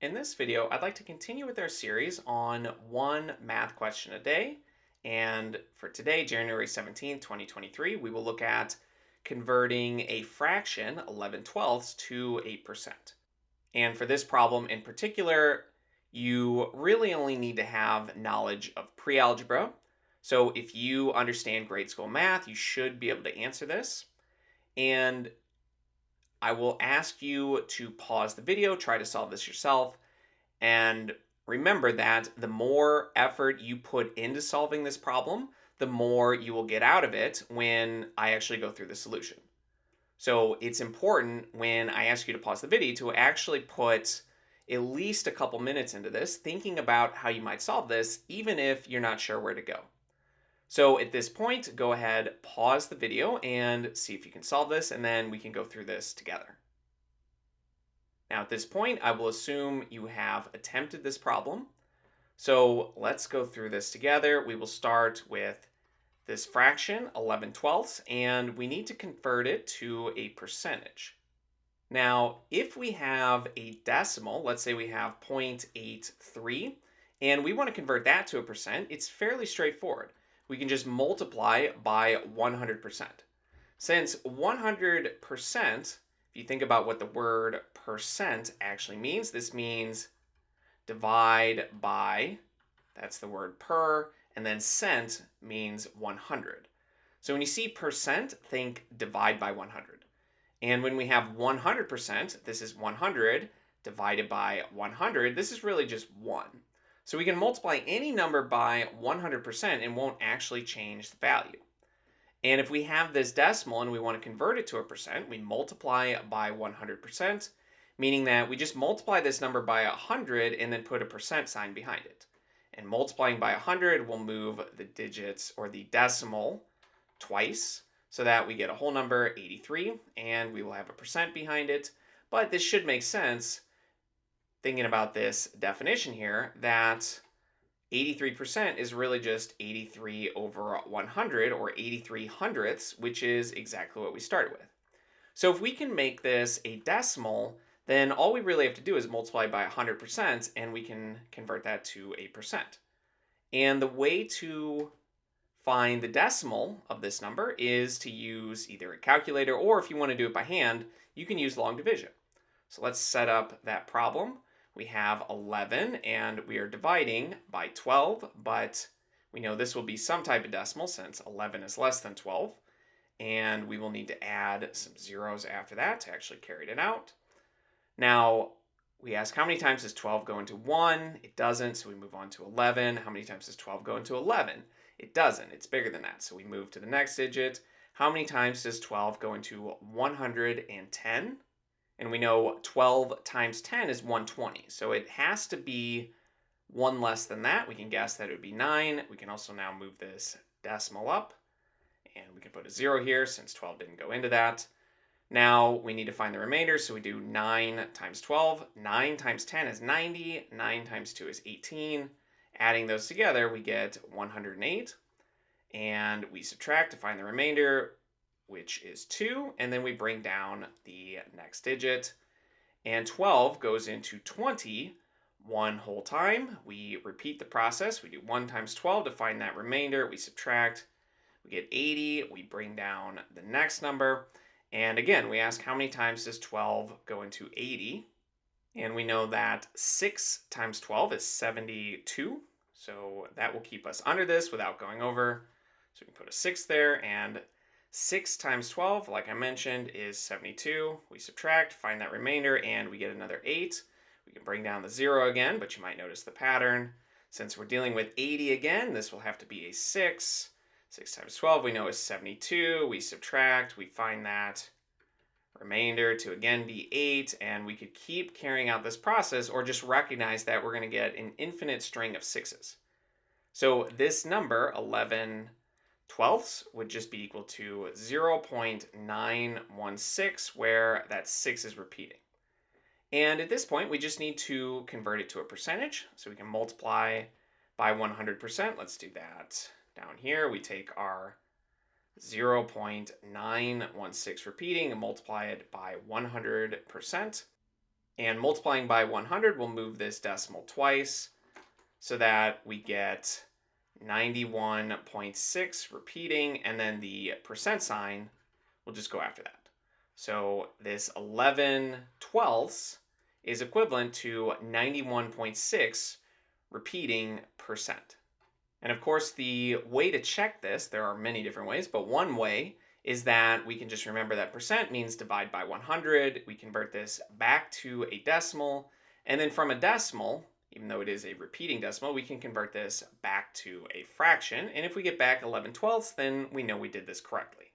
In this video, I'd like to continue with our series on one math question a day. And for today, January 17th, 2023, we will look at converting a fraction, 11/12, to a percent. And for this problem in particular, you really only need to have knowledge of pre-algebra. So if you understand grade school math, you should be able to answer this. And I will ask you to pause the video, try to solve this yourself. And remember that the more effort you put into solving this problem, the more you will get out of it when I actually go through the solution. So it's important when I ask you to pause the video to actually put at least a couple minutes into this, thinking about how you might solve this, even if you're not sure where to go. So at this point, go ahead, pause the video and see if you can solve this, and then we can go through this together. Now at this point, I will assume you have attempted this problem. So let's go through this together. We will start with this fraction, 11/12, and we need to convert it to a percentage. Now, if we have a decimal, let's say we have 0.83, and we want to convert that to a percent, it's fairly straightforward. We can just multiply by 100%. Since 100%, if you think about what the word percent actually means, this means divide by, that's the word per, and then cent means 100. So when you see percent, think divide by 100. And when we have 100%, this is 100 divided by 100, this is really just 1. So we can multiply any number by 100% and won't actually change the value. And if we have this decimal and we want to convert it to a percent, we multiply by 100%, meaning that we just multiply this number by 100 and then put a percent sign behind it. And multiplying by 100 will move the digits or the decimal twice so that we get a whole number, 83, and we will have a percent behind it. But this should make sense thinking about this definition here, that 83% is really just 83 over 100, or 83 hundredths, which is exactly what we started with. So if we can make this a decimal, then all we really have to do is multiply by 100%, and we can convert that to a percent. And the way to find the decimal of this number is to use either a calculator, or if you want to do it by hand, you can use long division. So let's set up that problem. We have 11 and we are dividing by 12, but we know this will be some type of decimal since 11 is less than 12. And we will need to add some zeros after that to actually carry it out. Now, we ask how many times does 12 go into 1? It doesn't, so we move on to 11. How many times does 12 go into 11? It doesn't, it's bigger than that, so we move to the next digit. How many times does 12 go into 110? And we know 12 times 10 is 120. So it has to be one less than that. We can guess that it would be 9. We can also now move this decimal up. And we can put a 0 here since 12 didn't go into that. Now we need to find the remainder. So we do 9 times 12. 9 times 10 is 90. 9 times 2 is 18. Adding those together, we get 108. And we subtract to find the remainder, which is 2, and then we bring down the next digit. And 12 goes into 20 one whole time. We repeat the process. We do 1 times 12 to find that remainder. We subtract. We get 80. We bring down the next number. And again, we ask how many times does 12 go into 80? And we know that 6 times 12 is 72. So that will keep us under this without going over. So we can put a 6 there, and 6 times 12, like I mentioned, is 72. We subtract, find that remainder, and we get another 8. We can bring down the 0 again, but you might notice the pattern. Since we're dealing with 80 again, this will have to be a 6. 6 times 12 we know is 72. We subtract, we find that remainder to again be 8, and we could keep carrying out this process or just recognize that we're going to get an infinite string of 6s. So this number, 11/12 would just be equal to 0.916, where that 6 is repeating. And at this point, we just need to convert it to a percentage. So we can multiply by 100%. Let's do that down here. We take our 0.916 repeating and multiply it by 100%. And multiplying by 100 will move this decimal twice so that we get 91.6 repeating, and then the percent sign will just go after that. So this 11/12 is equivalent to 91.6 repeating percent. And of course, the way to check this, there are many different ways, but one way is that we can just remember that percent means divide by 100. We convert this back to a decimal, and then from a decimal, even though it is a repeating decimal, we can convert this back to a fraction. And if we get back 11/12, then we know we did this correctly.